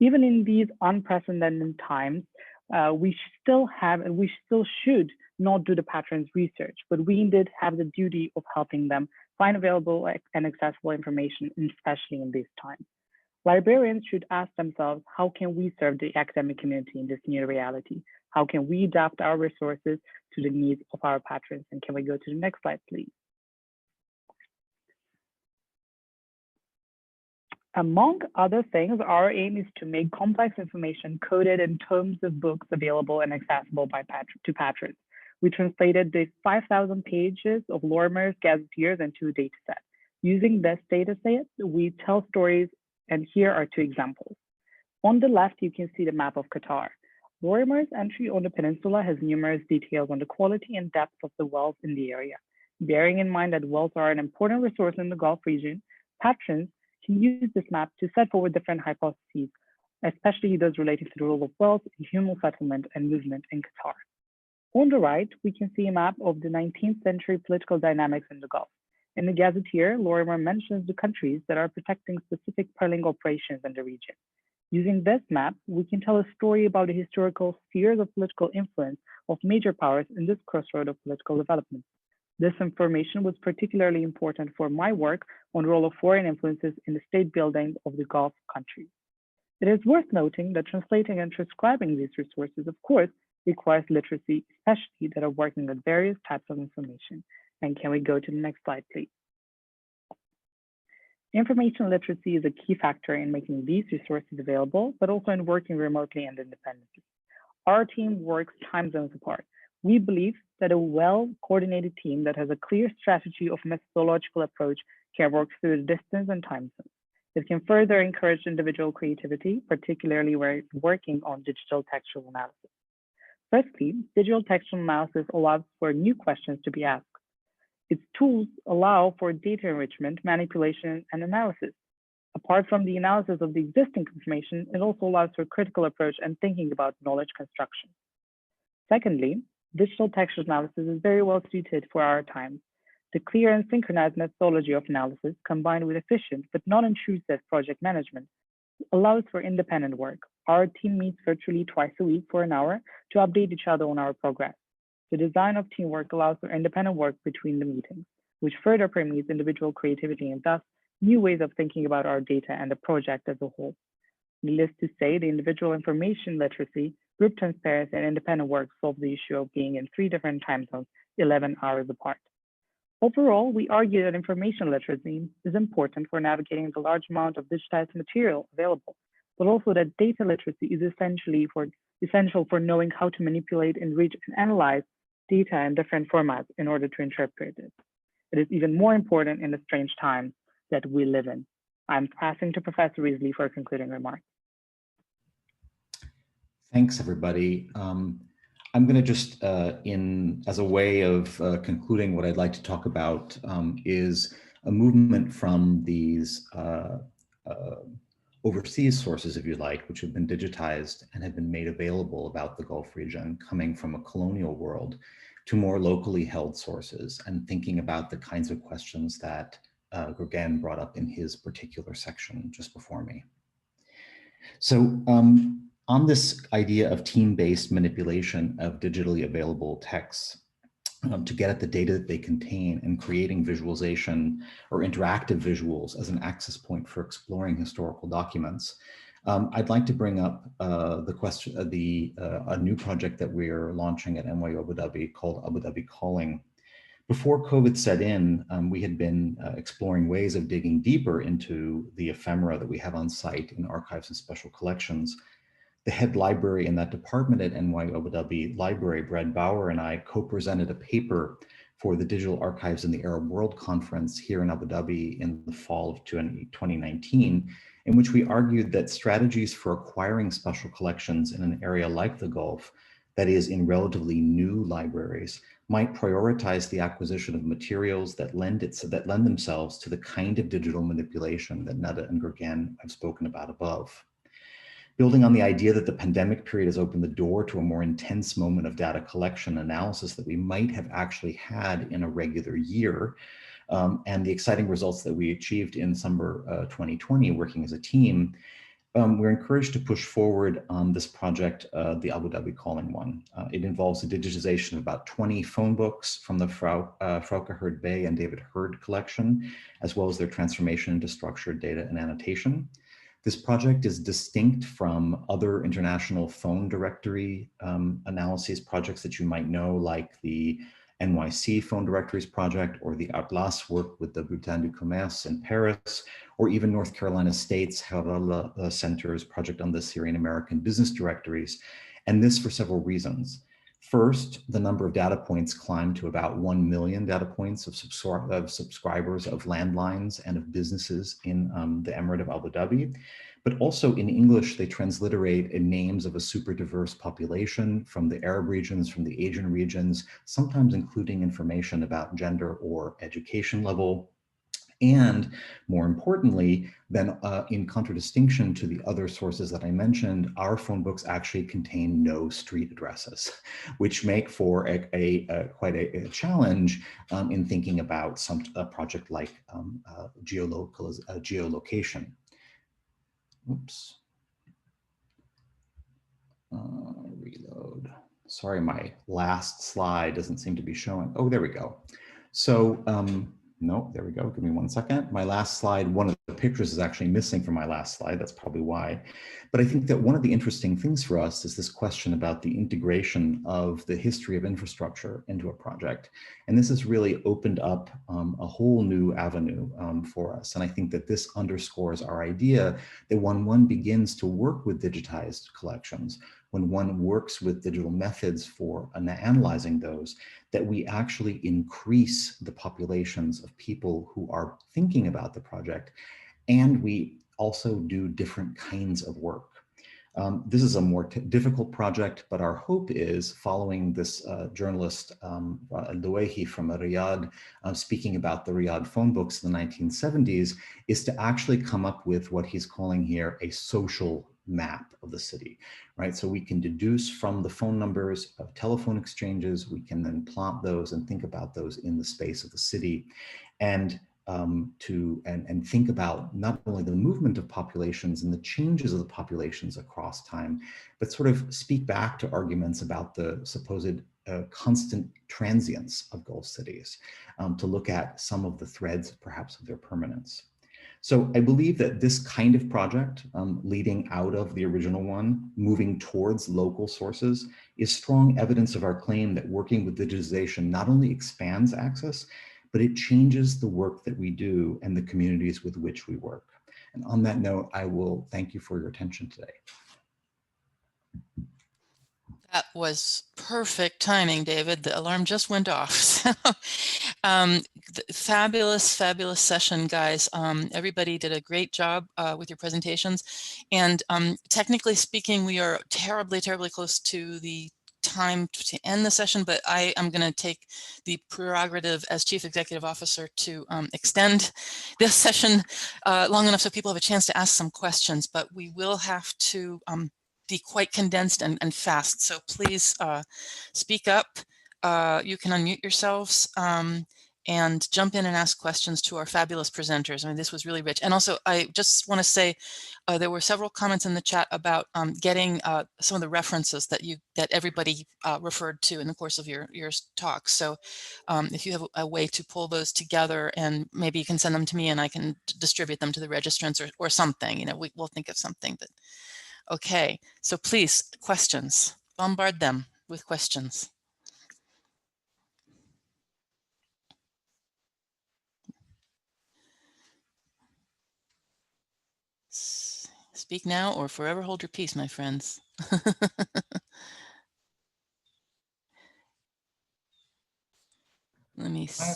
Even in these unprecedented times, we still should not do the patrons' research, but we indeed have the duty of helping them find available and accessible information, especially in these times. Librarians should ask themselves, how can we serve the academic community in this new reality? How can we adapt our resources to the needs of our patrons? And can we go to the next slide, please? Among other things, our aim is to make complex information coded in terms of books available and accessible to patrons. We translated the 5,000 pages of Lorimer's gazetteers into a data set. Using this data set, we tell stories, and here are two examples. On the left, you can see the map of Qatar. Lorimer's entry on the peninsula has numerous details on the quality and depth of the wells in the area. Bearing in mind that wells are an important resource in the Gulf region, patrons can use this map to set forward different hypotheses, especially those relating to the role of wells in human settlement and movement in Qatar. On the right, we can see a map of the 19th century political dynamics in the Gulf. In the gazetteer, Lorimer mentions the countries that are protecting specific pearling operations in the region. Using this map, we can tell a story about the historical spheres of political influence of major powers in this crossroad of political development. This information was particularly important for my work on the role of foreign influences in the state building of the Gulf countries. It is worth noting that translating and transcribing these resources, of course, requires literacy, especially that are working with various types of information. And can we go to the next slide, please? Information literacy is a key factor in making these resources available, but also in working remotely and independently. Our team works time zones apart. We believe that a well-coordinated team that has a clear strategy of methodological approach can work through the distance and time zones. It can further encourage individual creativity, particularly where working on digital textual analysis. Firstly, digital textual analysis allows for new questions to be asked. Its tools allow for data enrichment, manipulation, and analysis. Apart from the analysis of the existing information, it also allows for a critical approach and thinking about knowledge construction. Secondly, digital textual analysis is very well suited for our times. The clear and synchronized methodology of analysis, combined with efficient but non-intrusive project management, allows for independent work. Our team meets virtually twice a week for an hour to update each other on our progress. The design of teamwork allows for independent work between the meetings, which further permeates individual creativity and thus new ways of thinking about our data and the project as a whole. Needless to say, the individual information literacy, group transparency, and independent work solve the issue of being in 3 different time zones, 11 hours apart. Overall, we argue that information literacy is important for navigating the large amount of digitized material available, but also that data literacy is essential for knowing how to manipulate, enrich, and analyze data in different formats in order to interpret it. It is even more important in the strange times that we live in. I'm passing to Professor Wrisley for concluding remarks. Thanks, everybody. I'm going to just, as a way of concluding, what I'd like to talk about is a movement from these overseas sources, if you like, which have been digitized and have been made available about the Gulf region, coming from a colonial world, to more locally held sources, and thinking about the kinds of questions that Gurgen brought up in his particular section just before me. So on this idea of team-based manipulation of digitally available texts, to get at the data that they contain and creating visualization or interactive visuals as an access point for exploring historical documents, I'd like to bring up the question, a new project that we're launching at NYU Abu Dhabi called Abu Dhabi Calling. Before COVID set in, we had been exploring ways of digging deeper into the ephemera that we have on site in archives and special collections. The head library in that department at NYU Abu Dhabi Library, Brad Bauer, and I co-presented a paper for the Digital Archives in the Arab World Conference here in Abu Dhabi in the fall of 2019, in which we argued that strategies for acquiring special collections in an area like the Gulf, that is in relatively new libraries, might prioritize the acquisition of materials that lend themselves to the kind of digital manipulation that Nada and Gurgen have spoken about above. Building on the idea that the pandemic period has opened the door to a more intense moment of data collection analysis that we might have actually had in a regular year, and the exciting results that we achieved in summer 2020 working as a team, we're encouraged to push forward on this project, the Abu Dhabi Calling one. It involves the digitization of about 20 phone books from the Frauke Hurd Bey and David Hurd collection, as well as their transformation into structured data and annotation. This project is distinct from other international phone directory analyses projects that you might know, like the NYC Phone Directories Project or the Atlas work with the Bulletin du Commerce in Paris, or even North Carolina State's Harala Center's project on the Syrian American business directories. And this for several reasons. First, the number of data points climbed to about 1 million data points of subscribers of landlines and of businesses in the Emirate of Abu Dhabi. But also in English, they transliterate names of a super diverse population from the Arab regions, from the Asian regions, sometimes including information about gender or education level. And more importantly, then in contradistinction to the other sources that I mentioned, our phone books actually contain no street addresses, which make for quite a challenge in thinking about a project like geolocation. Oops. Reload. Sorry, my last slide doesn't seem to be showing. Oh, there we go. So, no, there we go. Give me 1 second. My last slide, one of the pictures is actually missing from my last slide. That's probably why. But I think that one of the interesting things for us is this question about the integration of the history of infrastructure into a project. And this has really opened up a whole new avenue for us. And I think that this underscores our idea that when one begins to work with digitized collections, when one works with digital methods for analyzing those, that we actually increase the populations of people who are thinking about the project, and we also do different kinds of work. This is a more difficult project, but our hope is, following this journalist, Al-Duwayhi from Riyadh, speaking about the Riyadh phone books in the 1970s, is to actually come up with what he's calling here a social map of the city, right? So we can deduce from the phone numbers of telephone exchanges, we can then plot those and think about those in the space of the city, and think about not only the movement of populations and the changes of the populations across time, but sort of speak back to arguments about the supposed constant transience of Gulf cities, to look at some of the threads perhaps of their permanence. So I believe that this kind of project, leading out of the original one, moving towards local sources, is strong evidence of our claim that working with digitization not only expands access, but it changes the work that we do and the communities with which we work. And on that note, I will thank you for your attention today. That was perfect timing, David. The alarm just went off. So, fabulous, fabulous session, guys. Everybody did a great job with your presentations. And technically speaking, we are terribly, terribly close to the time to end the session, but I am going to take the prerogative as Chief Executive Officer to extend this session long enough so people have a chance to ask some questions, but we will have to be quite condensed and fast. So please speak up. You can unmute yourselves and jump in and ask questions to our fabulous presenters. I mean, this was really rich. And also, I just want to say there were several comments in the chat about getting some of the references that everybody referred to in the course of your talk. So if you have a way to pull those together, and maybe you can send them to me and I can distribute them to the registrants or something, you know, we'll think of something. But okay, so please, questions, bombard them with questions. Speak now or forever hold your peace, my friends. Let me see.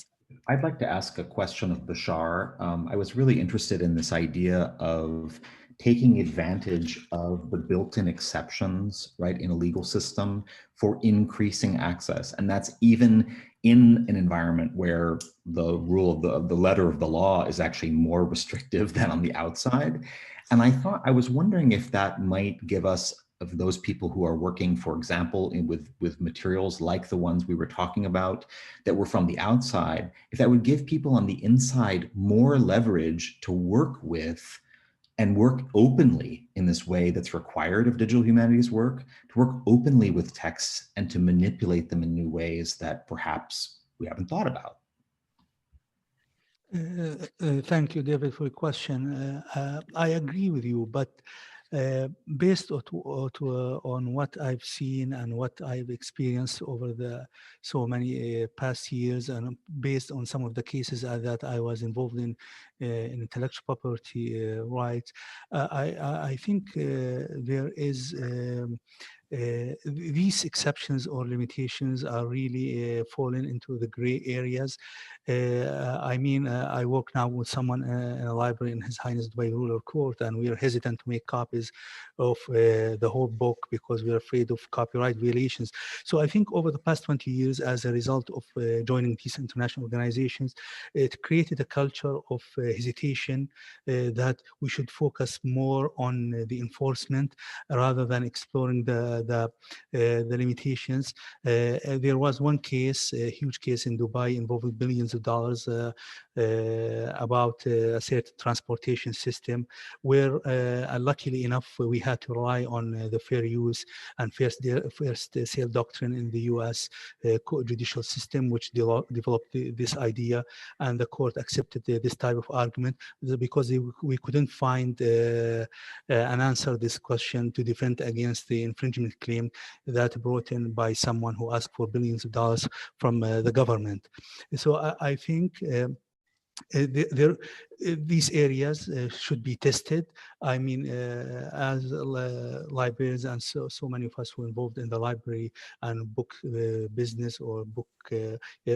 I'd like to ask a question of Bashar. I was really interested in this idea of taking advantage of the built-in exceptions, right, in a legal system for increasing access. And that's even in an environment where the rule of the letter of the law is actually more restrictive than on the outside. And I was wondering if that might give us, of those people who are working, for example, with materials like the ones we were talking about that were from the outside, if that would give people on the inside more leverage to work with and work openly in this way that's required of digital humanities work, to work openly with texts and to manipulate them in new ways that perhaps we haven't thought about. Thank you, David, for your question. I agree with you, but based on what I've seen and what I've experienced over the so many past years, and based on some of the cases that I was involved in intellectual property rights, I think there is these exceptions or limitations are really falling into the gray areas. I mean, I work now with someone in a library in His Highness Dubai Ruler Court, and we are hesitant to make copies of the whole book because we're afraid of copyright violations. So I think over the past 20 years, as a result of joining these international organizations, it created a culture of hesitation that we should focus more on the enforcement rather than exploring the limitations. There was one case, a huge case in Dubai involving billions of dollars about a certain transportation system where luckily enough we had to rely on the fair use and first sale doctrine in the US judicial system, which developed this idea, and the court accepted this type of argument because we couldn't find an answer to this question to defend against the infringement claim that brought in by someone who asked for billions of dollars from the government. So I think these areas should be tested. I mean, as librarians and so many of us who are involved in the library and book business or book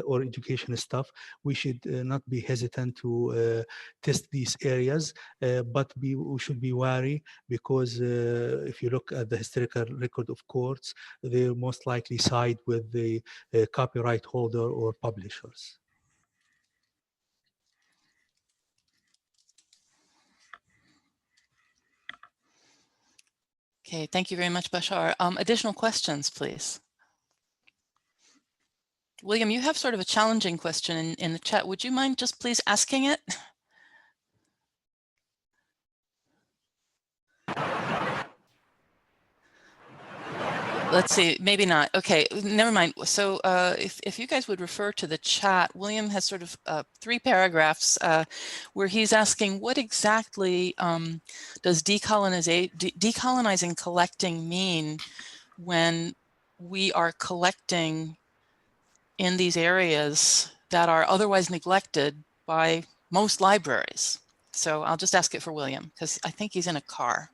or education stuff, we should not be hesitant to test these areas, but we should be wary because if you look at the historical record of courts, they most likely side with the copyright holder or publishers. Okay, thank you very much, Bashar. Additional questions, please. William, you have sort of a challenging question in the chat. Would you mind just please asking it? Let's see, maybe not. Okay, never mind. So if you guys would refer to the chat, William has sort of 3 paragraphs where he's asking what exactly does decolonizing collecting mean when we are collecting in these areas that are otherwise neglected by most libraries. So I'll just ask it for William because I think he's in a car.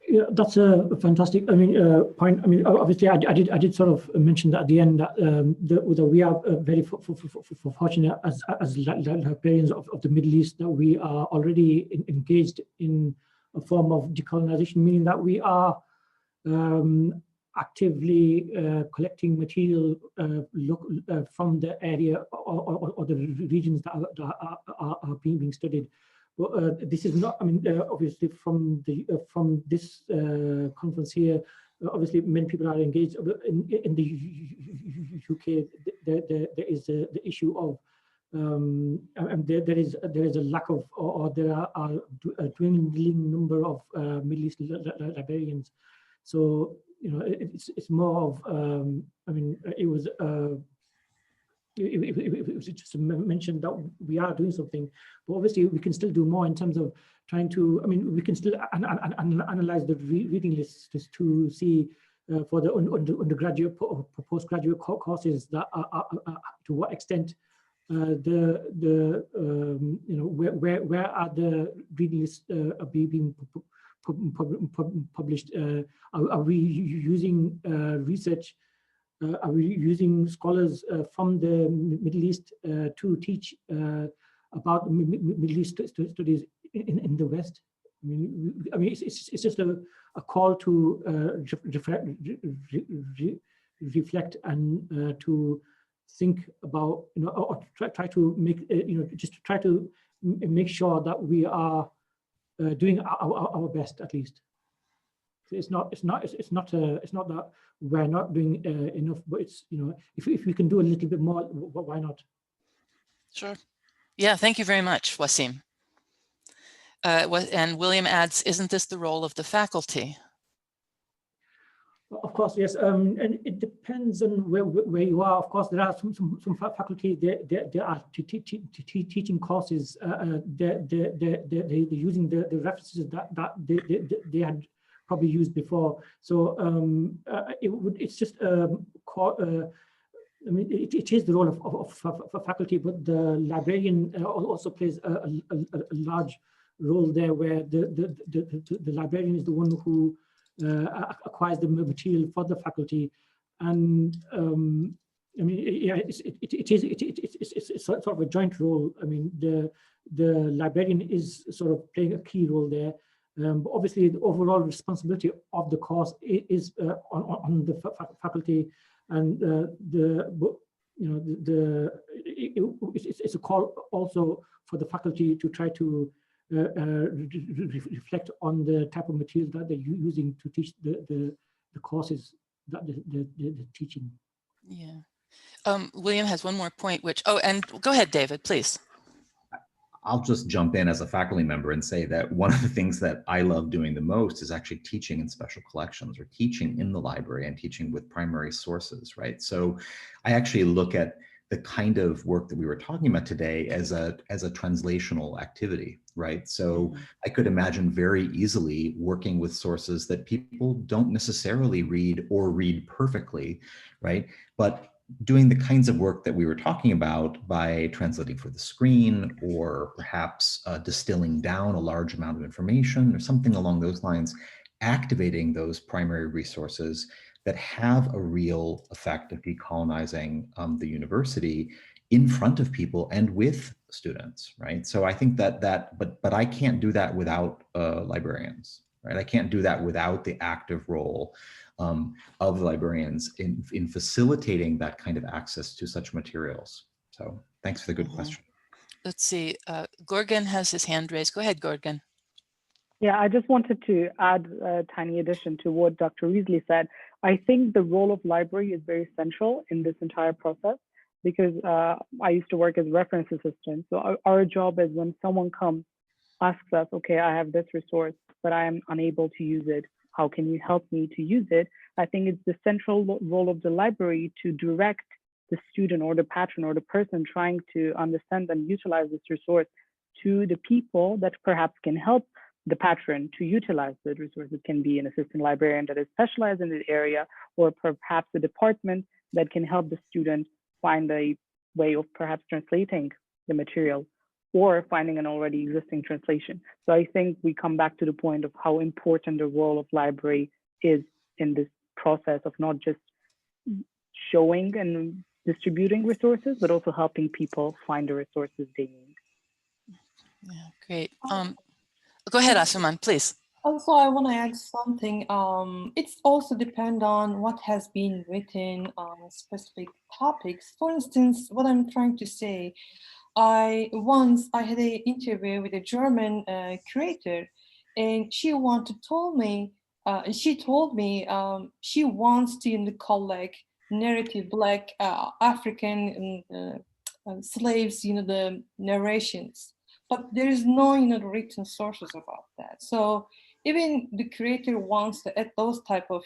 Yeah, that's a fantastic. I mean, point. I mean, obviously, I did sort of mention that at the end that that we are very fortunate as librarians of the Middle East that we are already engaged in a form of decolonization, meaning that we are actively collecting material from the area or the regions that are being studied. But this is not, I mean, obviously from this conference here, obviously many people are engaged in the UK. There is the issue of, and there is a lack of, or there are a dwindling number of Middle East librarians. So, you know, it's more of, I mean, it was just mentioned that we are doing something, but obviously we can still do more in terms of trying to, I mean, we can still analyze the reading lists just to see for the undergraduate or postgraduate courses that are to what extent you know, where are the reading lists being published? Are we using research? Are we using scholars from the Middle East to teach about Middle East studies in the West? I mean, it's just a call to reflect and to think about, you know, or try to make, you know, just to try to make sure that we are doing our best at least. It's not that we're not doing enough, but it's, you know, if we can do a little bit more, why not? Sure. Yeah, thank you very much, Waseem. And William adds, isn't this the role of the faculty? Of course, yes, and it depends on where you are. Of course, there are some faculty there are teaching courses. They're using the references that they had probably used before. So it's just I mean, it is the role of faculty, but the librarian also plays a large role there, where the librarian is the one who acquires the material for the faculty. And I mean, yeah, it's sort of a joint role. I mean, the librarian is sort of playing a key role there. But obviously, the overall responsibility of the course is on the faculty, and it's a call also for the faculty to try to reflect on the type of material that they're using to teach the courses that they're teaching. Yeah. William has one more point, which, and go ahead, David, please. I'll just jump in as a faculty member and say that one of the things that I love doing the most is actually teaching in special collections, or teaching in the library and teaching with primary sources, right? So I actually look at the kind of work that we were talking about today as a translational activity, right? So I could imagine very easily working with sources that people don't necessarily read or read perfectly, right? But doing the kinds of work that we were talking about by translating for the screen, or perhaps distilling down a large amount of information or something along those lines, activating those primary resources that have a real effect of decolonizing the university in front of people and with students, right? So I think but I can't do that without librarians, right? I can't do that without the active role of the librarians in facilitating that kind of access to such materials. So thanks for the good question. Let's see, Gurgen has his hand raised. Go ahead, Gurgen. Yeah, I just wanted to add a tiny addition to what Dr. Wrisley said. I think the role of library is very central in this entire process, because I used to work as reference assistant. So our job is, when someone comes, asks us, okay, I have this resource, but I am unable to use it. How can you help me to use it? I think it's the central role of the library to direct the student or the patron or the person trying to understand and utilize this resource to the people that perhaps can help the patron to utilize the resource. It can be an assistant librarian that is specialized in the area, or perhaps a department that can help the student find a way of perhaps translating the material, or finding an already existing translation. So I think we come back to the point of how important the role of library is in this process of not just showing and distributing resources, but also helping people find the resources they need. Yeah, great. Go ahead, Asuman, please. Also, I want to add something. It's also depend on what has been written on specific topics. For instance, what I'm trying to say, I had an interview with a German curator, and she told me she wants to collect narrative Black African slaves, the narrations, but there is no written sources about that. So even the creator wants to add those type of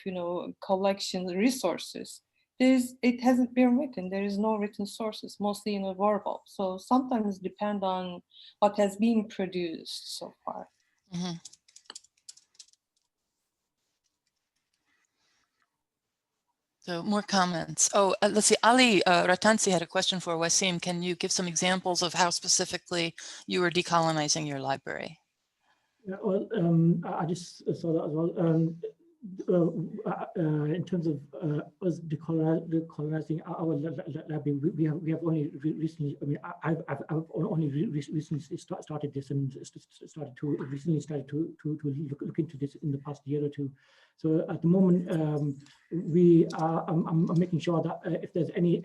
collection resources. It hasn't been written. There is no written sources, mostly verbal. So sometimes depend on what has been produced so far. Mm-hmm. So more comments. Oh, let's see. Ali Ratansi had a question for Waseem. Can you give some examples of how specifically you were decolonizing your library? Yeah, well, I just saw that as well. In terms of us decolonizing our library, we have only recently. I mean, I've only recently started this, and started to look into this in the past year or two. So at the moment, I'm making sure that if there's any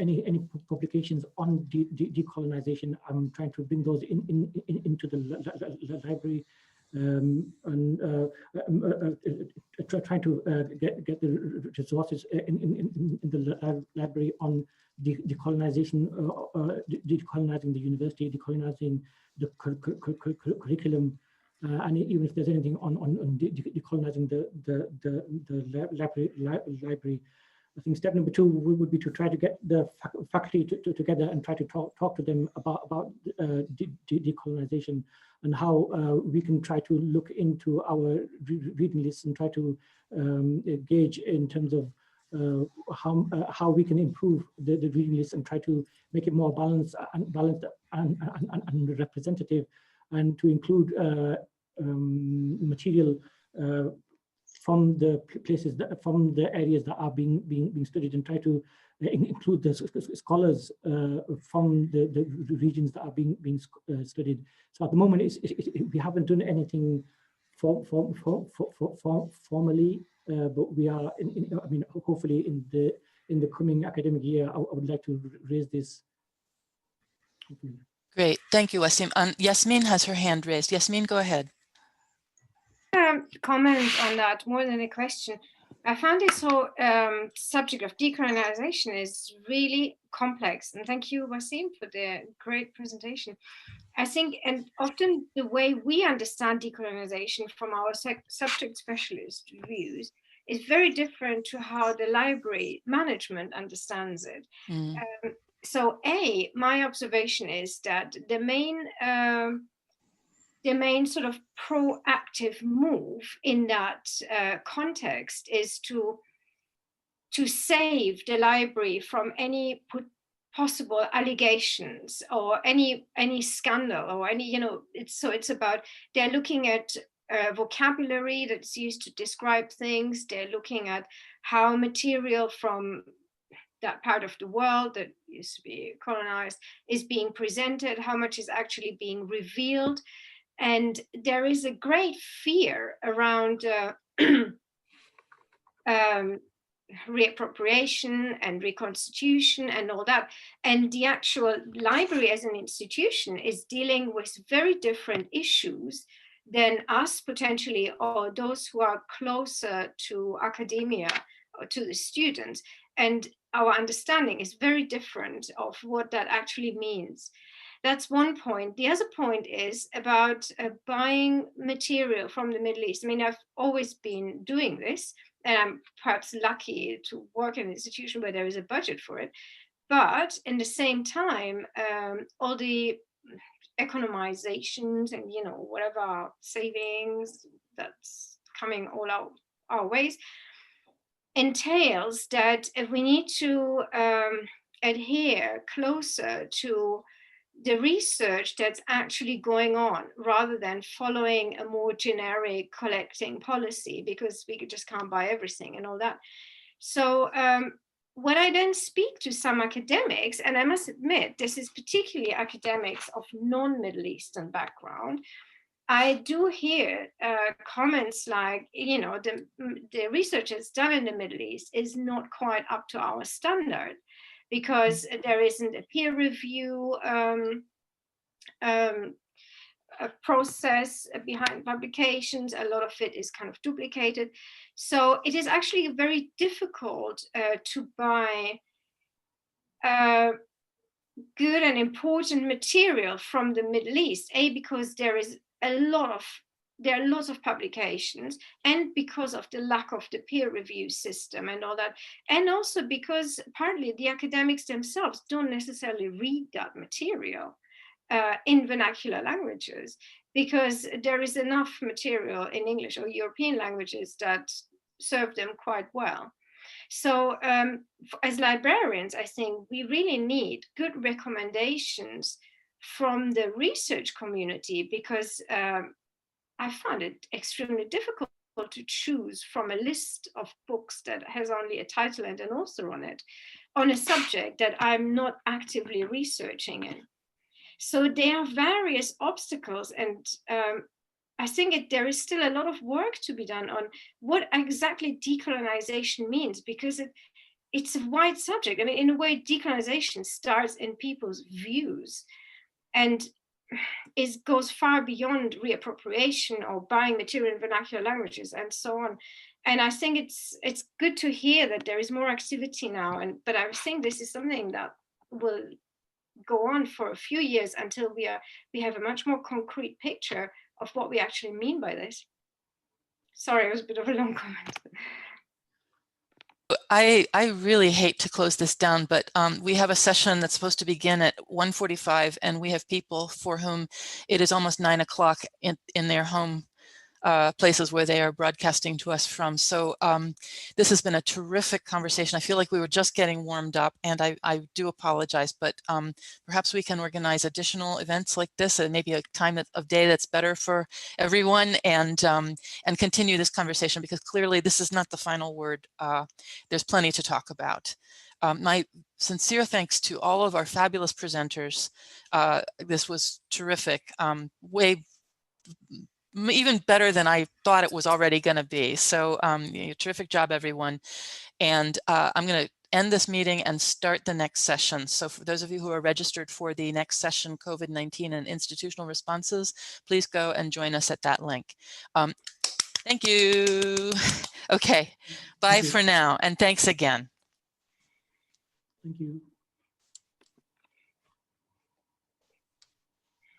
publications on decolonization, I'm trying to bring those into the library. Trying to get the resources in the library on decolonization, decolonizing the university, decolonizing the curriculum, and even if there's anything on decolonizing the library. I think step number 2 would be to try to get the faculty together and try to talk to them about decolonization, and how we can try to look into our reading lists and try to gauge in terms of how we can improve the reading list and try to make it more balanced and representative, and to include material from the places, from the areas that are being studied, and try to include the scholars from the regions that are being studied. So at the moment, we haven't done anything formally, but we are, I mean, hopefully in the coming academic year, I would like to raise this. Great, thank you, Waseem. Yasmin has her hand raised. Yasmin, go ahead. Comment on that more than a question. I found this whole subject of decolonization is really complex, and thank you, Waseem, for the great presentation. I think, and often the way we understand decolonization from our subject specialist views is very different to how the library management understands it. So my observation is that the main sort of proactive move in that context is to save the library from any possible allegations or any scandal or any, you know, it's about, they're looking at vocabulary that's used to describe things. They're looking at how material from that part of the world that used to be colonized is being presented, how much is actually being revealed. And there is a great fear around reappropriation and reconstitution and all that. And the actual library as an institution is dealing with very different issues than us potentially, or those who are closer to academia or to the students. And our understanding is very different of what that actually means. That's one point. The other point is about buying material from the Middle East. I mean, I've always been doing this, and I'm perhaps lucky to work in an institution where there is a budget for it. But in the same time, all the economizations and, you know, whatever savings that's coming all our ways entails that if we need to adhere closer to the research that's actually going on rather than following a more generic collecting policy, because we just can't buy everything and all that. So when I then speak to some academics, and I must admit, this is particularly academics of non-Middle Eastern background, I do hear comments like, you know, the research that's done in the Middle East is not quite up to our standard, because there isn't a peer review a process behind publications. A lot of it is kind of duplicated. So it is actually very difficult to buy good and important material from the Middle East, because there are lots of publications, and because of the lack of the peer review system and all that, and also because partly the academics themselves don't necessarily read that material in vernacular languages, because there is enough material in English or European languages that serve them quite well. So as librarians, I think we really need good recommendations from the research community, because I found it extremely difficult to choose from a list of books that has only a title and an author on it, on a subject that I'm not actively researching in. So there are various obstacles, and I think there is still a lot of work to be done on what exactly decolonization means, because it's a wide subject. I mean, in a way, decolonization starts in people's views, and it goes far beyond reappropriation or buying material in vernacular languages and so on. And I think it's good to hear that there is more activity now. But I think this is something that will go on for a few years until we have a much more concrete picture of what we actually mean by this. Sorry, it was a bit of a long comment. I really hate to close this down, but we have a session that's supposed to begin at 1:45, and we have people for whom it is almost 9 o'clock in their home places where they are broadcasting to us from. So this has been a terrific conversation. I feel like we were just getting warmed up, and I do apologize, but perhaps we can organize additional events like this and maybe a time of day that's better for everyone, and continue this conversation, because clearly this is not the final word. There's plenty to talk about. My sincere thanks to all of our fabulous presenters. This was terrific, way even better than I thought it was already going to be. So terrific job, everyone. And I'm going to end this meeting and start the next session. So for those of you who are registered for the next session, COVID-19 and institutional responses, please go and join us at that link. Thank you. Okay, bye for now. And thanks again. Thank you.